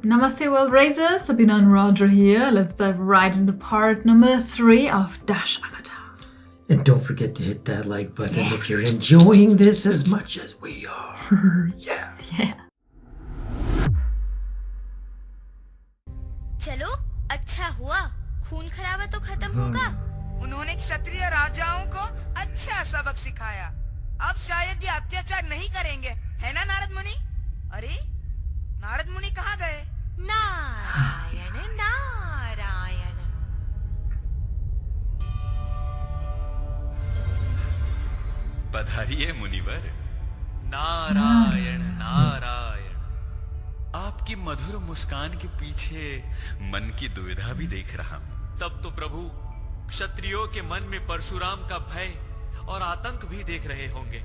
Namaste World Raisers, Sabina and Roger here. Let's dive right into part number 3 of Dash Avatar. And don't forget to hit that like button if you're enjoying this as much as we are. Yeah. चलो अच्छा हुआ, खून खराबा तो खत्म होगा। उन्होंने क्षत्रिय राजाओं को अच्छा सबक सिखाया। अब शायद ये अत्याचार नहीं करेंगे, है ना नारद मुनि? अरे नारद मुनि कहाँ गए? नारायण नारायण। पधारिए मुनिवर। नारायण नारायण। आपकी मधुर मुस्कान के पीछे मन की दुविधा भी देख रहा हूं। तब तो प्रभु क्षत्रियों के मन में परशुराम का भय और आतंक भी देख रहे होंगे।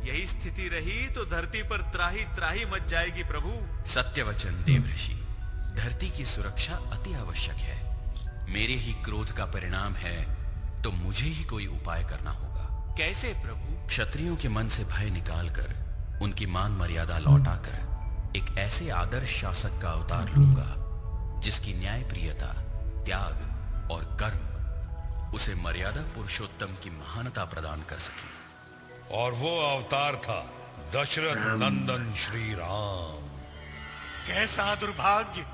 यही स्थिति रही तो धरती पर त्राही त्राही मच जाएगी प्रभु। सत्य वचन देवऋषि, धरती की सुरक्षा अति आवश्यक है। मेरे ही क्रोध का परिणाम है तो मुझे ही कोई उपाय करना होगा। कैसे प्रभु? क्षत्रियों के मन से भय निकालकर उनकी मान मर्यादा लौटाकर एक ऐसे आदर्श शासक का अवतार लूंगा जिसकी न्यायप्रियता, त्याग और कर्म उसे मर्यादा पुरुषोत्तम की महानता प्रदान कर सके। और वो अवतार था दशरथ नंदन श्री राम। कैसा दुर्भाग्य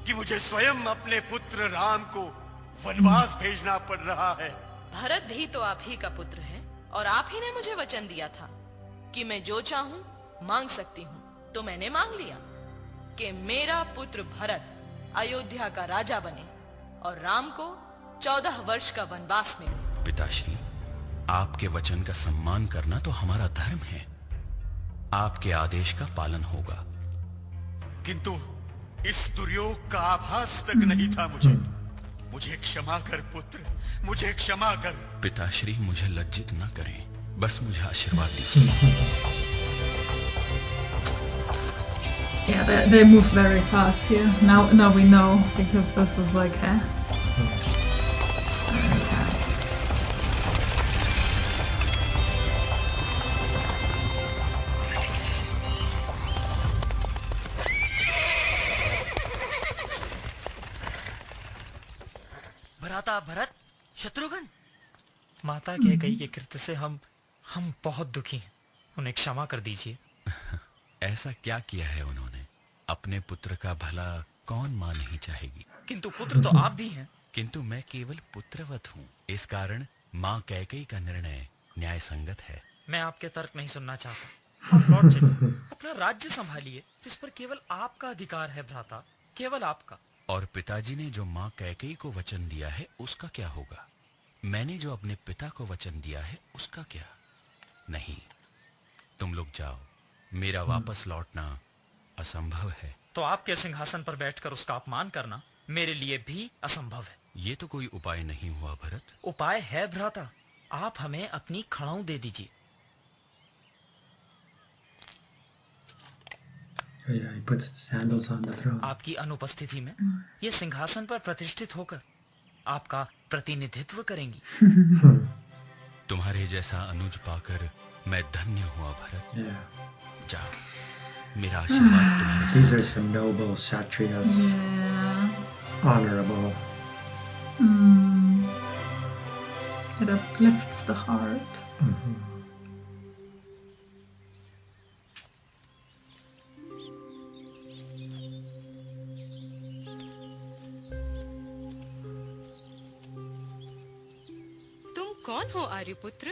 कि मुझे स्वयं अपने पुत्र राम को वनवास भेजना पड़ रहा है। भरत भी तो आप ही का पुत्र है और आप ही ने मुझे वचन दिया था कि मैं जो चाहूं मांग सकती हूं। तो मैंने मांग लिया कि मेरा पुत्र भरत अयोध्या का राजा बने और राम को 14 वर्ष का वनवास मिले। पिताश्री, आपके वचन का सम्मान करना तो हमारा धर्म है। आपके आदेश का पालन होगा। किंतु इस दुर्योग का आभास तक नहीं था मुझे। मुझे क्षमा कर पुत्र, मुझे क्षमा कर। पिताश्री, मुझे लज्जित न करें, बस मुझे आशीर्वाद दीजिए। Yeah, they move very fast here. Now we know, because this was like, very fast. भ्राता भरत, शत्रुघ्न। माता के कई के कृत्य से हम बहुत दुखी हैं। उन्हें क्षमा कर दीजिए। ऐसा क्या किया है उन्होंने? अपने पुत्र का भला कौन मां नहीं चाहेगी? किंतु पुत्र तो आप भी हैं। किंतु मैं केवल पुत्रवत हूँ। इस कारण मां कैकेयी का निर्णय न्याय संगत है। मैं आपके तर्क नहीं सुनना चाहता। आप लौट चलिए। अपना राज्य संभालिए, जिस पर केवल आपका अधिकार है भ्राता, केवल आपका। और पिताजी ने जो मां कैकेयी को वचन दिया है उसका क्या होगा? मैंने जो अपने पिता को वचन दिया है उसका क्या? नहीं, तुम लोग जाओ। मेरा वापस लौटना असंभव है। तो आपके सिंहासन पर बैठकर उसका अपमान करना मेरे लिए भी असंभव है। ये तो कोई उपाय नहीं हुआ भरत। उपाय है भ्राता, आप हमें अपनी खड़ाऊ दे दीजिए। Yeah, he puts the sandals on the throne. आपकी अनुपस्थिति में ये सिंहासन पर प्रतिष्ठित होकर आपका प्रतिनिधित्व करेंगी। तुम्हारे जैसा अनुज पाकर मैं धन्य हुआ भरत। Yeah. जाओ, मेरा आशीर्वाद तुम्हारे साथ। These are some noble kshatriyas. Honorable. It uplifts the heart. तुम कौन हो आर्यपुत्र?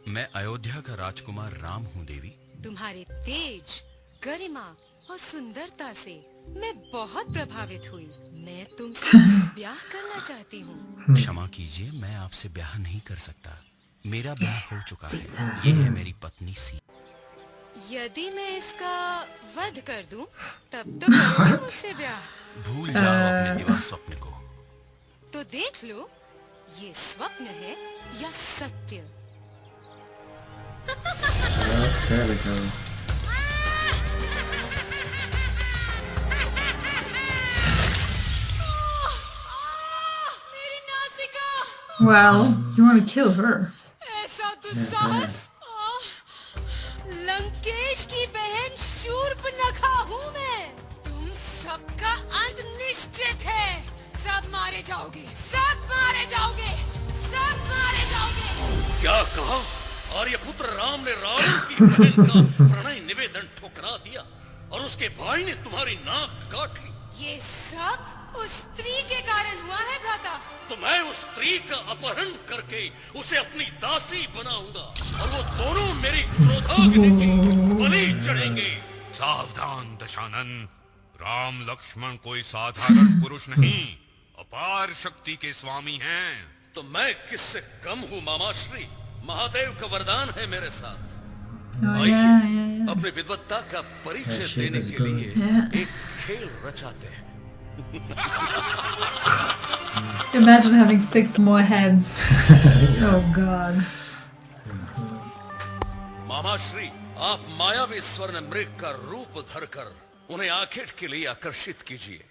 मैं अयोध्या का राजकुमार राम हूँ देवी। तुम्हारे तेज, गरिमा और सुंदरता से मैं बहुत प्रभावित हुई। मैं तुमसे ब्याह करना चाहती हूँ। क्षमा कीजिए, मैं आपसे ब्याह नहीं कर सकता। मेरा ब्याह हो चुका है। ये है मेरी पत्नी सी। यदि मैं इसका वध कर दूं, तब तो करोगे मुझसे ब्याह। भूल जाओ अपने दिवा स्वप्न को। तो देख लो, ये स्वप्न है या सत्य। There we go. मेरी नासिका। Well, you want to kill her. ऐसा दुस्साहस। लंकेश की बहन शूर्पणखा हूँ मैं। तुम सबका अंत निश्चित है, सब मारे जाओगे, सब मारे जाओगे, सब मारे जाओगे। क्या कहा? आर्यपुत्र राम ने रावण की बहन का प्रणय निवेदन ठुकरा दिया और उसके भाई ने तुम्हारी नाक काट ली। ये सब उस स्त्री के कारण हुआ है भ्राता। तो मैं उस स्त्री का अपहरण करके उसे अपनी दासी बनाऊंगा और वो दोनों मेरी क्रोधाग्नि की बलि चढ़ेंगे। सावधान दशानन, राम लक्ष्मण कोई साधारण पुरुष नहीं, अपार शक्ति के स्वामी हैं। तो मैं किससे कम हूँ मामाश्री? महादेव का वरदान है मेरे साथ। आइए अपनी विद्वत्ता का परिचय देने के लिए एक खेल रचाते हैं। Imagine having 6 more heads. Oh God. मामाश्री, आप मायावी स्वर्ण मृग का रूप धरकर उन्हें आखेट के लिए आकर्षित कीजिए।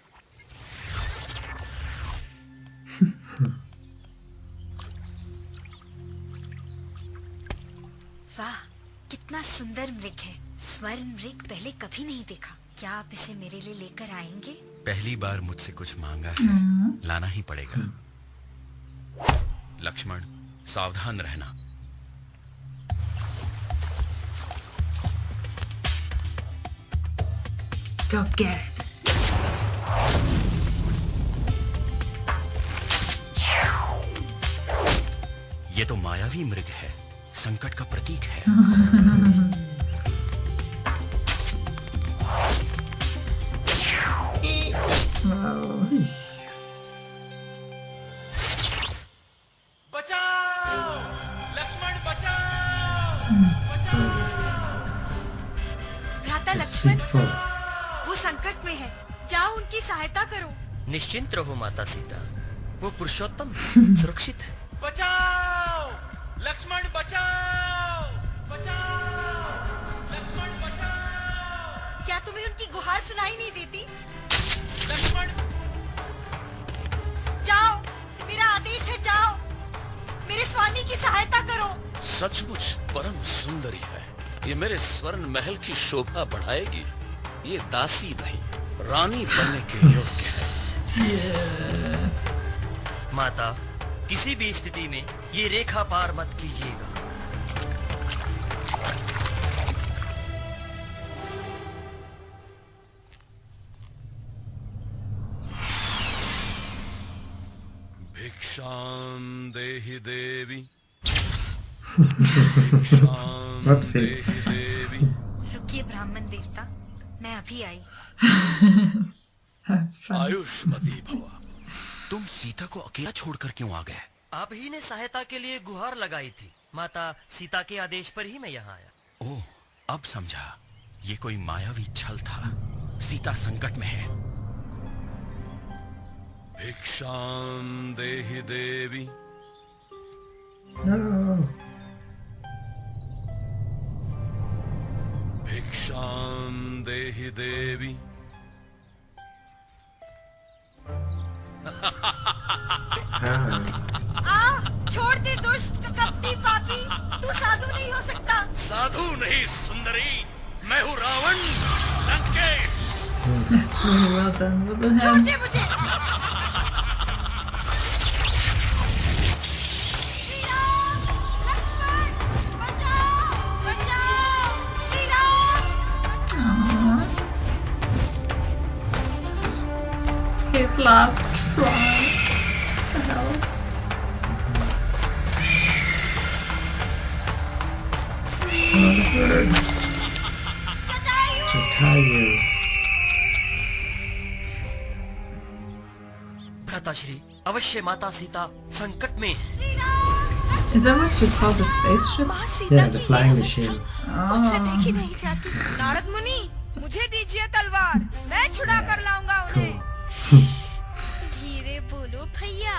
वाह, कितना सुंदर मृग है। स्वर्ण मृग पहले कभी नहीं देखा। क्या आप इसे मेरे लिए लेकर आएंगे? पहली बार मुझसे कुछ मांगा है, लाना ही पड़ेगा। लक्ष्मण, सावधान रहना। Go get it. ये तो मायावी मृग है, संकट का प्रतीक है। बचाओ! लक्ष्मण बचाओ! भ्राता लक्ष्मण, वो संकट में है, जाओ उनकी सहायता करो। निश्चिंत रहो माता सीता, वो पुरुषोत्तम सुरक्षित है। बचाओ! लक्ष्मण बचाओ! बचाओ! लक्ष्मण बचाओ! क्या तुम्हें उनकी गुहार सुनाई नहीं देती? लक्ष्मण, जाओ, मेरा आदेश है, जाओ, मेरे स्वामी की सहायता करो। सचमुच परम सुंदरी है। ये मेरे स्वर्ण महल की शोभा बढ़ाएगी। ये दासी नहीं, रानी बनने के योग्य है। माता, किसी भी स्थिति में ये रेखा पार मत कीजिएगा। भिक्षाम देहि देवी, भिक्षाम देहि देवी। रुकिए ब्राह्मण देवता, मैं अभी आई। आयुष्मती भवा। तुम सीता को अकेला छोड़कर क्यों आ गए? आप ही ने सहायता के लिए गुहार लगाई थी। माता सीता के आदेश पर ही मैं यहाँ आया। ओह, अब समझा। ये कोई मायावी छल था। सीता संकट में है। भिक्षाम देहि देवी। भिक्षाम देहि देवी। छोड़ दे दुष्ट कपटी पापी, तू साधु नहीं हो सकता। साधु नहीं सुंदरी, मैं हूँ Ravan Lankesh. That's really well done with the छोड़ hands. दे मुझे। श्री राम, लक्ष्मण, बचाओ, बचाओ, Shri Ram. His last try. What the hell? Jatayu. भ्राताश्री, अवश्य माता सीता संकट में है। Is that what you call the spaceship? माँ सीता Yeah, the की flying ये machine. अवस्था मुझसे देखी नहीं जाती। नारद मुनि, मुझे दीजिए तलवार, मैं छुड़ा कर लाऊंगा उन्हें। धीरे बोलो भैया,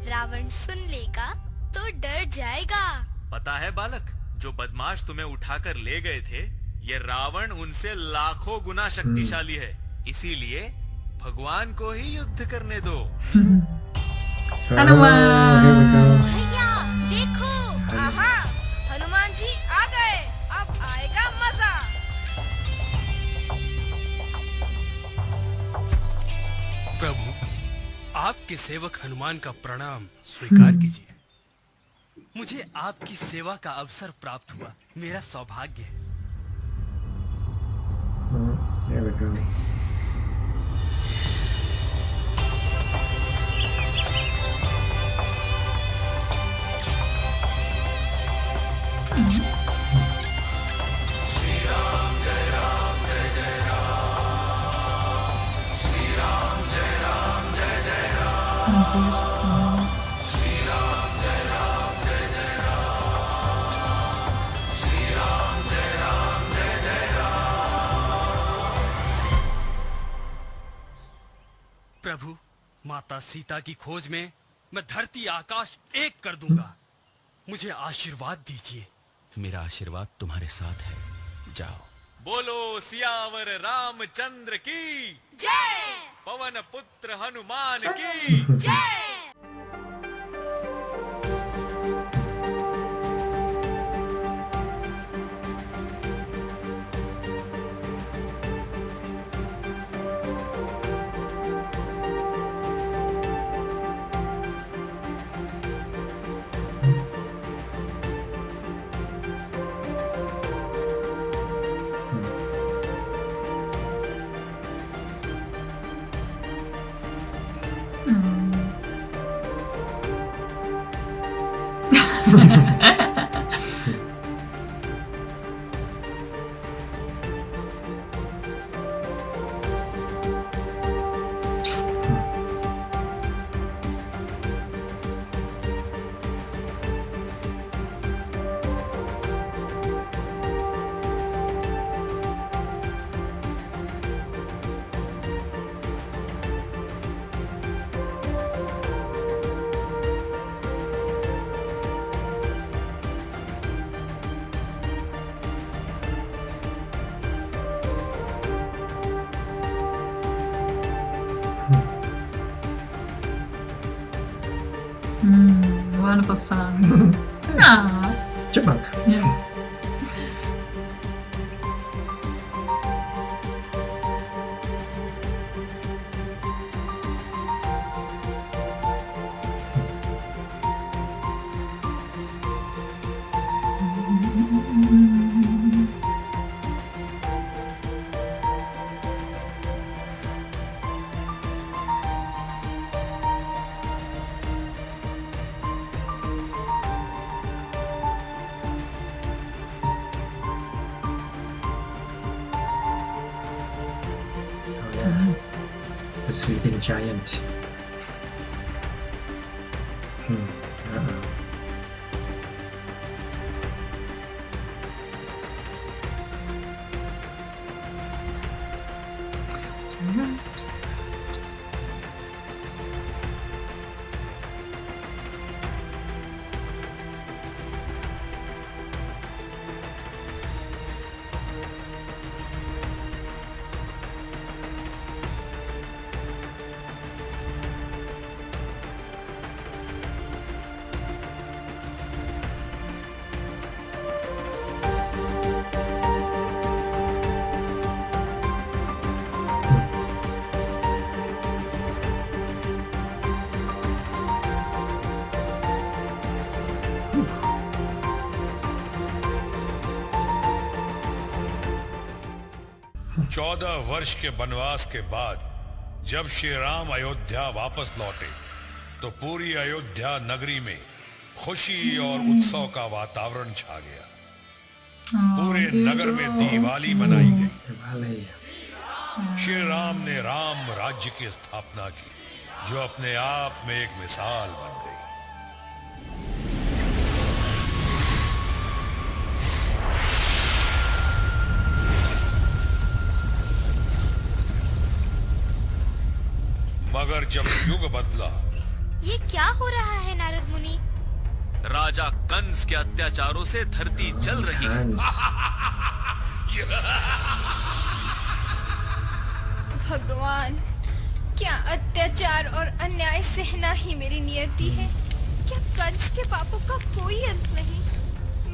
रावण सुन लेगा तो डर जाएगा। पता है बालक, जो बदमाश तुम्हें उठाकर ले गए थे, ये रावण उनसे लाखों गुना शक्तिशाली है। इसीलिए भगवान को ही युद्ध करने दो। भैया देखो, आहा, हनुमान जी आ गए, अब आएगा मजा। प्रभु, आपके सेवक हनुमान का प्रणाम स्वीकार कीजिए। मुझे आपकी सेवा का अवसर प्राप्त हुआ, मेरा सौभाग्य है। There we go. प्रभु, माता सीता की खोज में मैं धरती आकाश एक कर दूंगा। मुझे आशीर्वाद दीजिए। मेरा आशीर्वाद तुम्हारे साथ है, जाओ। बोलो सियावर रामचंद्र की जय। पवन पुत्र हनुमान की जय। Wonderful song. Aww. Chipmunk. Yeah. The sleeping giant. Uh-oh. चौदह वर्ष के वनवास के बाद जब श्री राम अयोध्या वापस लौटे तो पूरी अयोध्या नगरी में खुशी और उत्सव का वातावरण छा गया। पूरे नगर में दिवाली मनाई गई। श्री राम ने राम राज्य की स्थापना की, जो अपने आप में एक मिसाल बन गई। मगर जब युग बदला, ये क्या हो रहा है नारद मुनि? राजा कंस के अत्याचारों से धरती जल रही है। भगवान, क्या अत्याचार और अन्याय सहना ही मेरी नियति है? क्या कंस के पापों का कोई अंत नहीं?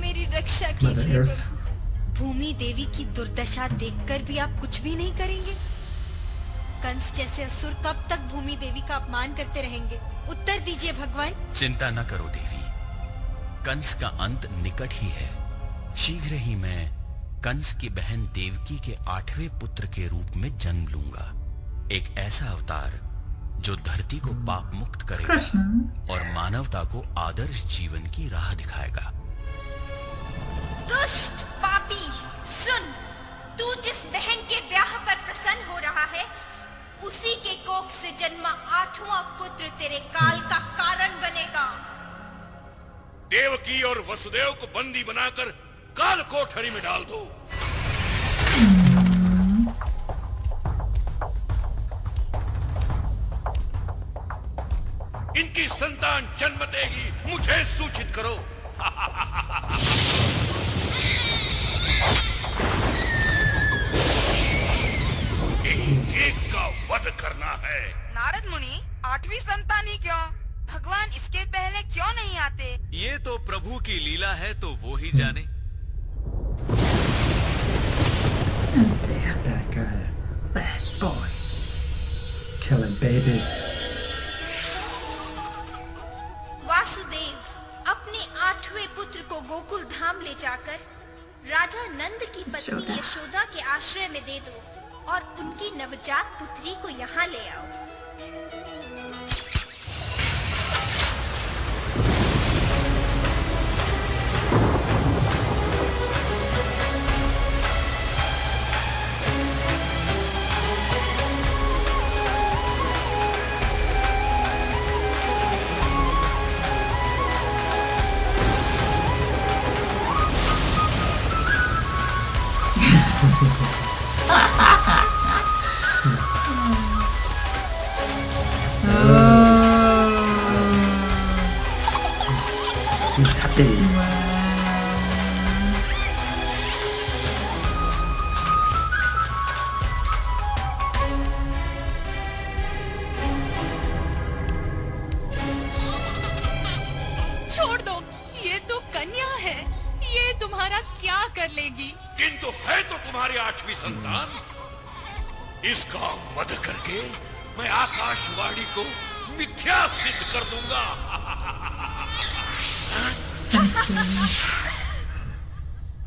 मेरी रक्षा कीजिए प्रभु। भूमि देवी की दुर्दशा देखकर भी आप कुछ भी नहीं करेंगे? कंस जैसे असुर कब तक भूमि देवी का अपमान करते रहेंगे? उत्तर दीजिए भगवान। चिंता न करो देवी, कंस का अंत निकट ही है। शीघ्र ही मैं कंस की बहन देवकी के 8वें पुत्र के रूप में जन्म लूंगा। एक ऐसा अवतार जो धरती को पाप मुक्त करेगा और मानवता को आदर्श जीवन की राह दिखाएगा। दुष्ट पापी, सुन, तू जिस बहन के ब्याह पर प्रसन्न हो रहा है, उसी के कोख से जन्मा 8वां पुत्र तेरे काल का कारण बनेगा। देवकी और वसुदेव को बंदी बनाकर काल कोठरी में डाल दो। इनकी संतान जन्मते ही मुझे सूचित करो। एक का वध करना है। नारद मुनि, 8वीं संतान ही क्यों? भगवान इसके पहले क्यों नहीं आते? ये तो प्रभु की लीला है, तो वो ही जाने। That guy. Bad boy. Killing babies. Vasudev, अपने 8वें पुत्र को गोकुल धाम ले जाकर राजा नंद की पत्नी यशोदा के आश्रय में दे दो और उनकी नवजात पुत्री को यहाँ ले आओ। He's happy. छोड़ दो, ये तो कन्या है, ये तुम्हारा क्या कर लेगी? किंतु है तो तुम्हारी 8वीं संतान। इसका वध करके मैं आकाशवाणी को मिथ्या सिद्ध कर दूंगा।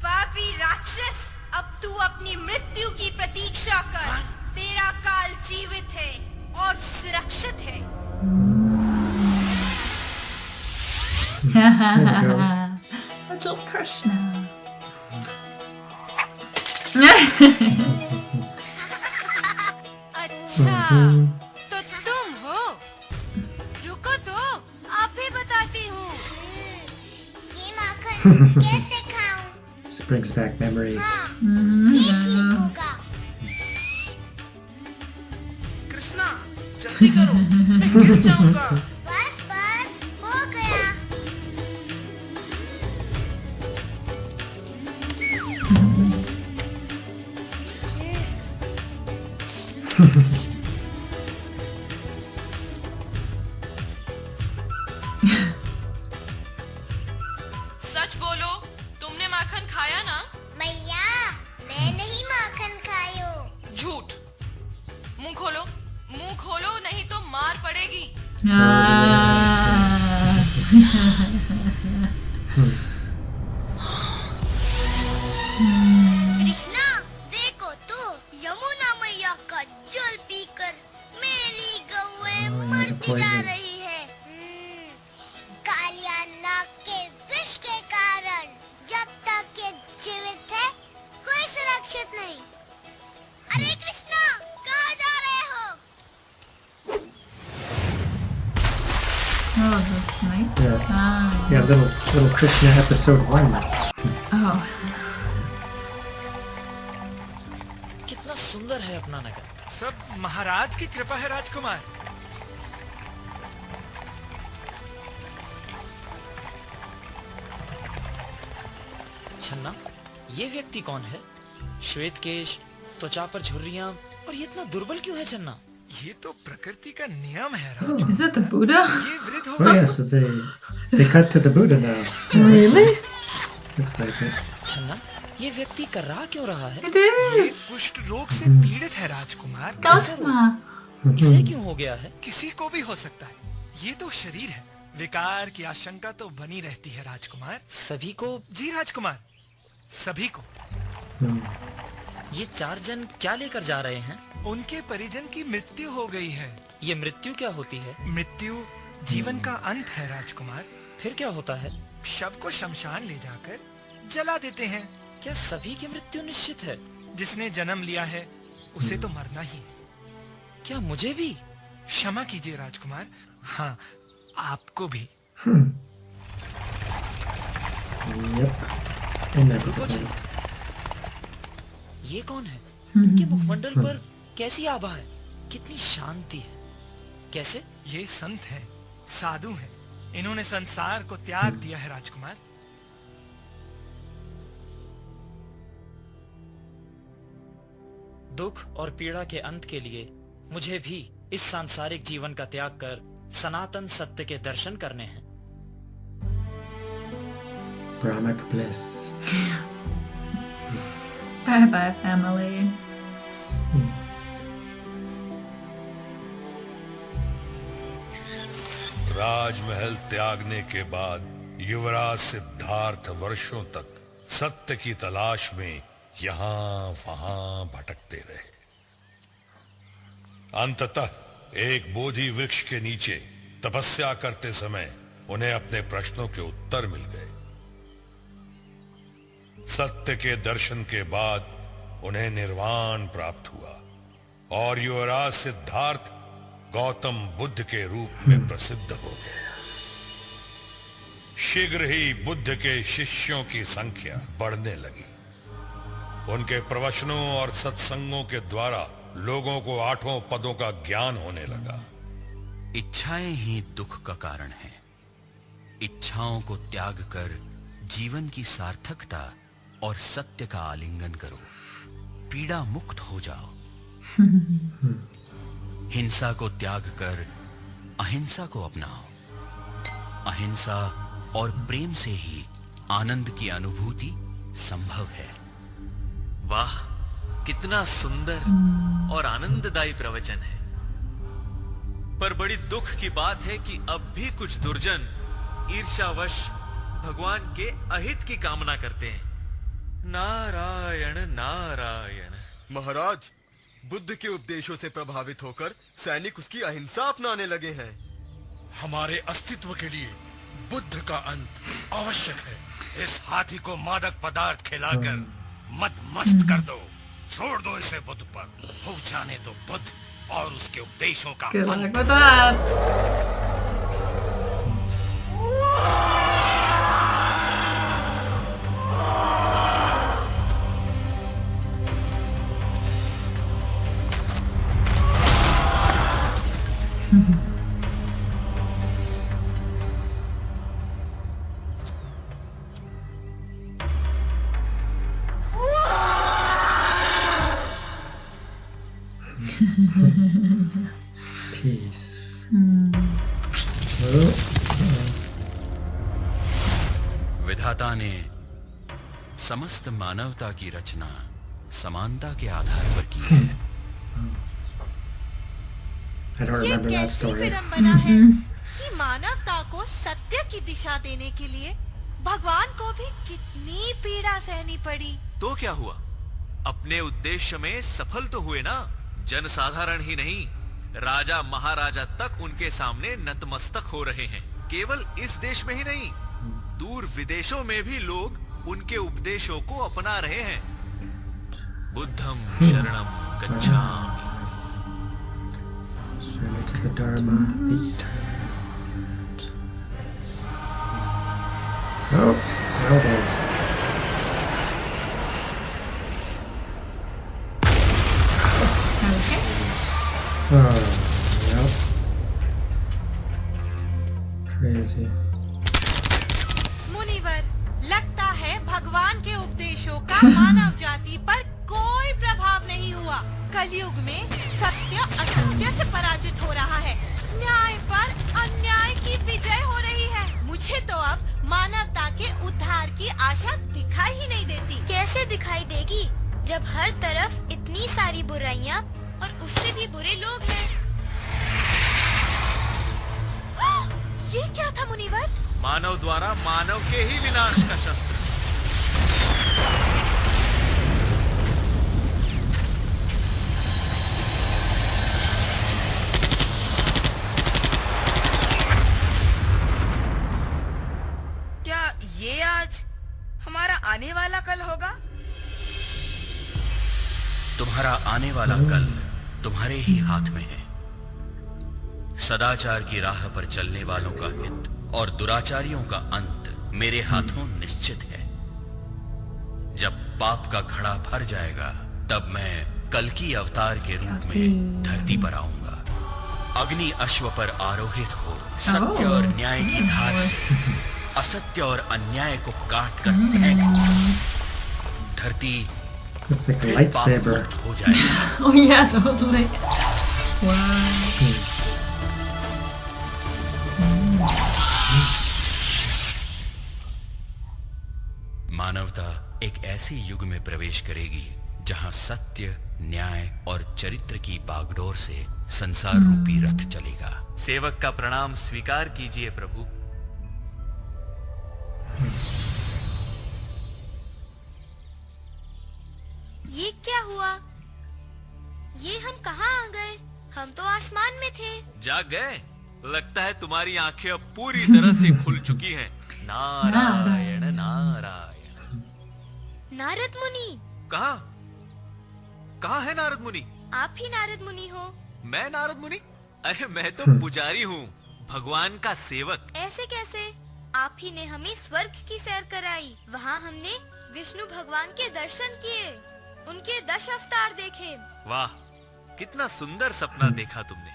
पापी राक्षस, अब तू अपनी मृत्यु की प्रतीक्षा कर। तेरा काल जीवित है और सुरक्षित है। Little Krishna. अच्छा, तो तुम हो? रुको तो, आप ही बताती हूँ। ये माखन कैसे खाऊं? This brings back memories. ये ठीक होगा। कृष्णा, जल्दी करो, मैं गिर जाऊंगा। बस बस, हो गया। सच बोलो, तुमने माखन खाया ना? मैया, मैं नहीं माखन खायो। झूठ। मुंह खोलो, मुंह खोलो, नहीं तो मार पड़ेगी। कृष्णा, देखो तो, यमुना मैया का जल पीकर मेरी गौएं मरती जा रही है। कालिया नाग के विष के कारण जब तक ये जीवित है, कोई सुरक्षित नहीं। अरे कृष्णा, कहाँ जा रहे हो? Oh, the snake. Yeah, little Krishna episode 1. Oh. कितना सुंदर है अपना नगर। सब महाराज की कृपा है राजकुमार। छन्ना, ये व्यक्ति कौन है? श्वेत केश, त्वचा पर झुर्रियां और ये इतना दुर्बल क्यों है छन्ना? ये तो प्रकृति का नियम है Is it the Buddha? ये वृद्ध Oh होगा। yeah, so they cut to the Buddha now. Really? Looks like it. छन्ना, ये व्यक्ति कर रहा क्यों रहा है? It is. ये कुष्ठ रोग से पीड़ित है राजकुमार। Gautama. इसे क्यों हो गया है? किसी को भी हो सकता है, ये तो शरीर है। विकार की आशंका तो बनी रहती है राजकुमार। सभी को? जी राजकुमार, सभी को। ये 4 जन क्या लेकर जा रहे हैं? उनके परिजन की मृत्यु हो गई है। ये मृत्यु क्या होती है? मृत्यु जीवन का अंत है राजकुमार। फिर क्या होता है? शव को शमशान ले जाकर जला देते हैं। क्या सभी की मृत्यु निश्चित है? जिसने जन्म लिया है उसे तो मरना ही है। क्या मुझे भी? क्षमा कीजिए राजकुमार, हाँ आपको भी। रुको जी, ये कौन है? इनके मुखमंडल पर कैसी आभा है, कितनी शांति है। कैसे? ये संत हैं, साधु हैं। इन्होंने संसार को त्याग दिया है राजकुमार। दुख और पीड़ा के अंत के लिए मुझे भी इस सांसारिक जीवन का त्याग कर सनातन सत्य के दर्शन करने हैं। Brahmic bliss. Bye bye, family. राजमहल त्यागने के बाद युवराज सिद्धार्थ वर्षों तक सत्य की तलाश में यहां वहां भटकते रहे। अंततः एक बोधि वृक्ष के नीचे तपस्या करते समय उन्हें अपने प्रश्नों के उत्तर मिल गए। सत्य के दर्शन के बाद उन्हें निर्वाण प्राप्त हुआ और युवराज सिद्धार्थ गौतम बुद्ध के रूप में प्रसिद्ध हो गए। शीघ्र ही बुद्ध के शिष्यों की संख्या बढ़ने लगी। उनके प्रवचनों और सत्संगों के द्वारा लोगों को 8 पदों का ज्ञान होने लगा। इच्छाएं ही दुख का कारण है। इच्छाओं को त्याग कर जीवन की सार्थकता और सत्य का आलिंगन करो, पीड़ा मुक्त हो जाओ। हिंसा को त्याग कर अहिंसा को अपनाओ। अहिंसा और प्रेम से ही आनंद की अनुभूति संभव है। वाह, कितना सुंदर और आनंददायी प्रवचन है। पर बड़ी दुख की बात है कि अब भी कुछ दुर्जन ईर्ष्यावश भगवान के अहित की कामना करते हैं। नारायण नारायण। महाराज, बुद्ध के उपदेशों से प्रभावित होकर सैनिक उसकी अहिंसा अपनाने लगे हैं। हमारे अस्तित्व के लिए बुद्ध का अंत आवश्यक है। इस हाथी को मादक पदार्थ खिलाकर मत मस्त कर दो। छोड़ दो इसे बुद्ध पर। हो जाने दो बुद्ध और उसके उपदेशों का Good luck अंत। with that. Peace. विधाता ने समस्त मानवता की रचना समानता के आधार पर की है। I don't ये remember that कैसी story. विडंबना है कि मानवता को सत्य की दिशा देने के लिए भगवान को भी कितनी पीड़ा सहनी पड़ी। तो क्या हुआ? अपने उद्देश्य में सफल तो हुए ना। जनसाधारण ही नहीं, राजा महाराजा तक उनके सामने नतमस्तक हो रहे हैं। केवल इस देश में ही नहीं, दूर विदेशों में भी लोग उनके उपदेशों को अपना रहे हैं। बुद्धम शरणम गच्छामि। Surrender to the Dharma, the eternal. Oh, there it is. Oh, yep. Crazy. मुनिवर, लगता है भगवान के उपदेशों का मानव जाति पर कोई प्रभाव नहीं हुआ। कलयुग में सत्य असत्य से पराजित हो रहा है। न्याय पर अन्याय की विजय हो रही है। मुझे तो अब मानवता के उद्धार की आशा दिखाई ही नहीं देती। कैसे कैसे दिखाई देगी जब हर तरफ इतनी सारी बुराइयां और उससे भी बुरे लोग हैं। ये क्या था मुनिवर? मानव द्वारा मानव के ही विनाश का शस्त्र। क्या ये आज हमारा आने वाला कल होगा? तुम्हारा आने वाला कल तुम्हारे ही हाथ में है। सदाचार की राह पर चलने वालों का हित और दुराचारियों का अंत मेरे हाथों निश्चित है। जब पाप का घड़ा भर जाएगा तब मैं कल की अवतार के रूप में धरती पर आऊंगा। अग्नि अश्व पर आरोहित हो सत्य और न्याय की धार से असत्य और अन्याय को काट कर फेंक धरती Looks like a lightsaber. हो जाएगी। Oh yeah, totally. Wow. मानवता एक ऐसे युग में प्रवेश करेगी जहां सत्य, न्याय और चरित्र की बागडोर से संसार रूपी रथ चलेगा। सेवक का प्रणाम स्वीकार कीजिए प्रभु। ये क्या हुआ? ये हम कहाँ आ गए? हम तो आसमान में थे। जाग गए? लगता है तुम्हारी आंखें अब पूरी तरह से खुल चुकी हैं। नारायण नारायण। नारद मुनि। कहाँ है नारद मुनि? आप ही नारद मुनि हो। मैं नारद मुनि? अरे मैं तो पुजारी हूँ, भगवान का सेवक। ऐसे कैसे? आप ही ने हमें स्वर्ग की सैर कराई। वहाँ हमने विष्णु भगवान के दर्शन किए, उनके 10 अवतार देखे। वाह, कितना सुंदर सपना देखा तुमने।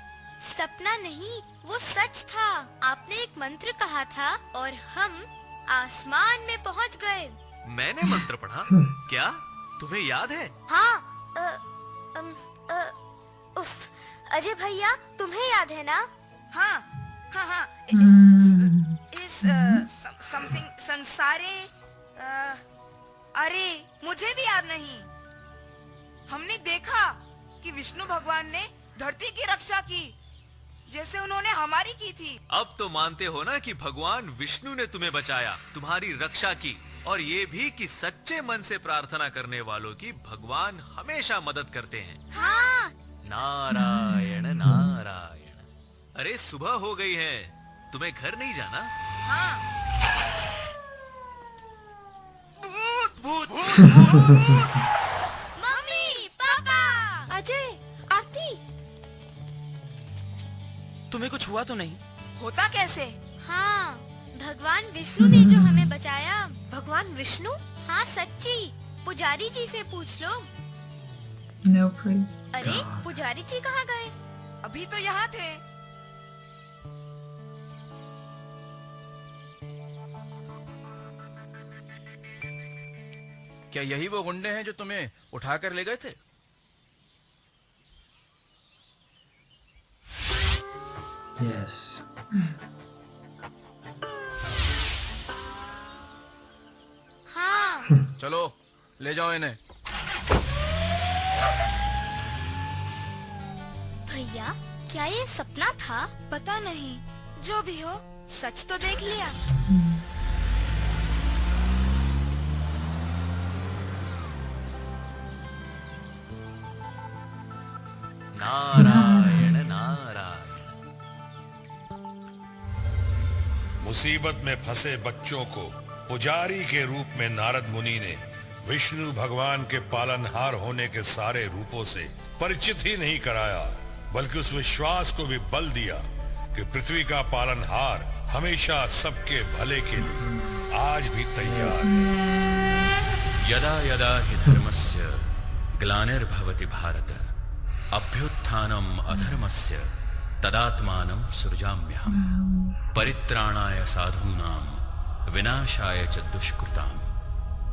सपना नहीं, वो सच था। आपने एक मंत्र कहा था और हम आसमान में पहुंच गए। मैंने मंत्र पढ़ा? क्या तुम्हें याद है? हाँ। उफ, अजय भैया तुम्हें याद है ना? हाँ हाँ हाँ। इस समथिंग संसारे। अरे मुझे भी याद नहीं। हमने देखा कि विष्णु भगवान ने धरती की रक्षा की जैसे उन्होंने हमारी की थी। अब तो मानते हो ना कि भगवान विष्णु ने तुम्हें बचाया, तुम्हारी रक्षा की, और ये भी कि सच्चे मन से प्रार्थना करने वालों की भगवान हमेशा मदद करते हैं। हाँ। नारायण नारायण। अरे सुबह हो गई है, तुम्हें घर नहीं जाना? हाँ। भूत भूत मम्मी, पापा, अजय, आरती, तुम्हें कुछ हुआ तो नहीं? होता कैसे? हाँ, भगवान विष्णु ने जो हमें बचाया। भगवान विष्णु? हाँ सच्ची, पुजारी जी से पूछ लो। No, praise अरे God. पुजारी जी कहाँ गए? अभी तो यहाँ थे। क्या यही वो गुंडे हैं जो तुम्हें उठाकर ले गए थे? Yes. हाँ। चलो ले जाओ इन्हें। भैया, क्या ये सपना था? पता नहीं, जो भी हो सच तो देख लिया। नारायण नारायण। मुसीबत में फंसे बच्चों को पुजारी के रूप में नारद मुनि ने विष्णु भगवान के पालनहार होने के सारे रूपों से परिचित ही नहीं कराया, बल्कि उस विश्वास को भी बल दिया कि पृथ्वी का पालनहार हमेशा सबके भले के लिए आज भी तैयार है। यदा यदा हि धर्मस्य ग्लानिर्भवति भारत अभ्युत्थानम् अधर्मस्य तदात्मानं सृजाम्यहम् परित्राणाय साधूनां विनाशाय च दुष्कृतां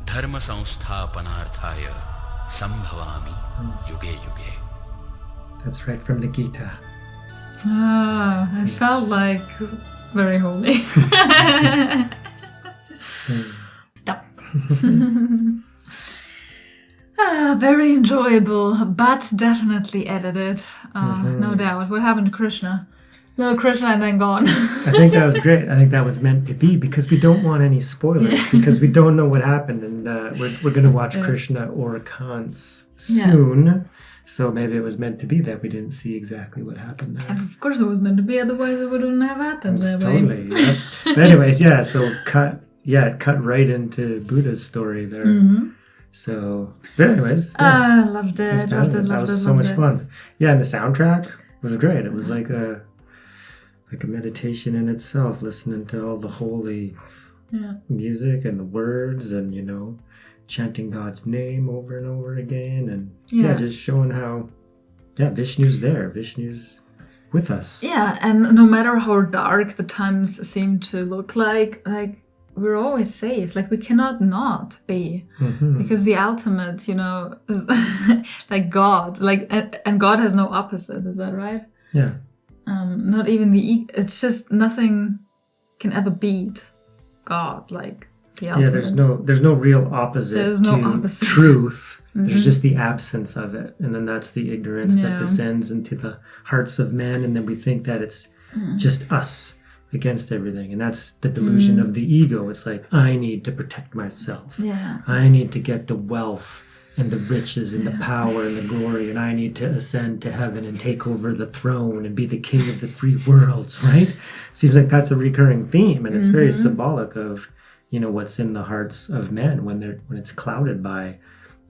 धर्म संस्थापनार्थाय संभवामि युगे युगे। That's right from the Gita. Ah, it felt like very holy. Stop. Very enjoyable, but definitely edited. No doubt. What happened to Krishna? No, Krishna and then gone. I think that was great. I think that was meant to be because we don't want any spoilers because we don't know what happened, and we're going to watch Krishna or Kans soon. So maybe it was meant to be that we didn't see exactly what happened there. And of course it was meant to be, otherwise it wouldn't have happened. Totally. Yeah. But anyways, so it cut right into Buddha's story there. Mm-hmm. So, but anyways, I loved it. That was so much fun. Yeah, and the soundtrack was great. It was like a meditation in itself, listening to all the holy music and the words, and chanting God's name over and over again, and just showing how Vishnu's there. Vishnu's with us. Yeah, and no matter how dark the times seem to look like we're always safe. Like, we cannot not be, because the ultimate, is like God. Like, and God has no opposite. Is that right? Yeah. Not even it's just nothing can ever beat God. Like the ultimate. Yeah, there's no real opposite. There's no opposite. Truth. There's just the absence of it, and then that's the ignorance that descends into the hearts of men, and then we think that it's just us against everything, and that's the delusion of the ego. It's like, I need to protect myself. Yeah. I need to get the wealth and the riches and the power and the glory, and I need to ascend to heaven and take over the throne and be the king of the three worlds, right? Seems like that's a recurring theme, and it's very symbolic of, what's in the hearts of men when it's clouded by,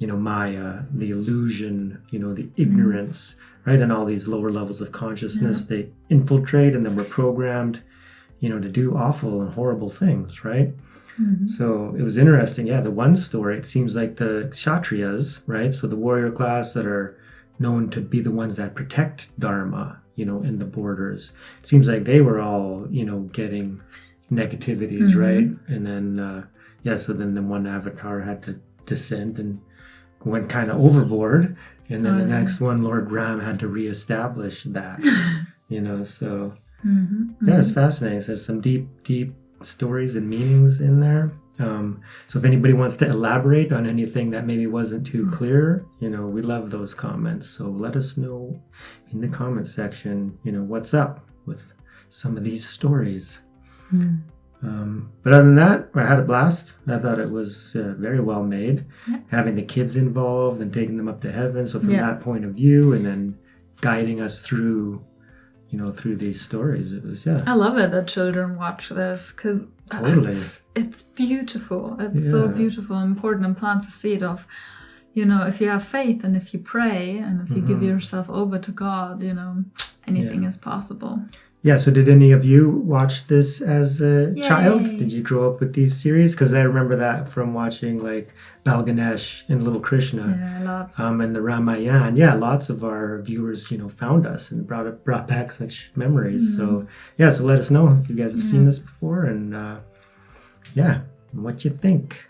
Maya, the illusion, the ignorance, right? And all these lower levels of consciousness, they infiltrate, and then we're programmed, to do awful and horrible things, right? So it was interesting. Yeah, the one story, it seems like the Kshatriyas, right? So the warrior class that are known to be the ones that protect Dharma, in the borders. It seems like they were all, getting negativities, right? And then, so then the one avatar had to descend and went kind of overboard. And then the next one, Lord Ram, had to reestablish that, so... Yeah, it's fascinating. So there's some deep stories and meanings in there. So if anybody wants to elaborate on anything that maybe wasn't too clear, we love those comments. So let us know in the comment section, what's up with some of these stories. But other than that, I had a blast. I thought it was very well made. Having the kids involved and taking them up to heaven. So from that point of view, and then guiding us through through these stories, it was I love it that children watch this, because it's beautiful. It's so beautiful and important, and plants a seed of, if you have faith and if you pray and if you give yourself over to God, anything is possible. Yeah, so did any of you watch this as a child? Did you grow up with these series? Because I remember that from watching like Bal Ganesh and Little Krishna. Yeah, lots. And the Ramayana. Yeah, lots of our viewers, found us and brought back such memories. So so let us know if you guys have seen this before, and what you think.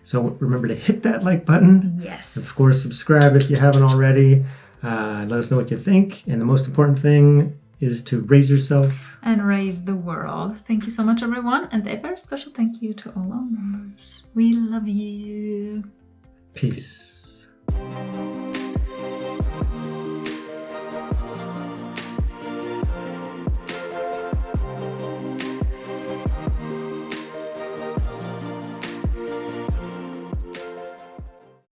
So remember to hit that like button. Yes. Of course, subscribe if you haven't already. Let us know what you think. And the most important thing is to raise yourself and raise the world. Thank you so much, everyone, and a very special thank you to all our members. We love you. Peace.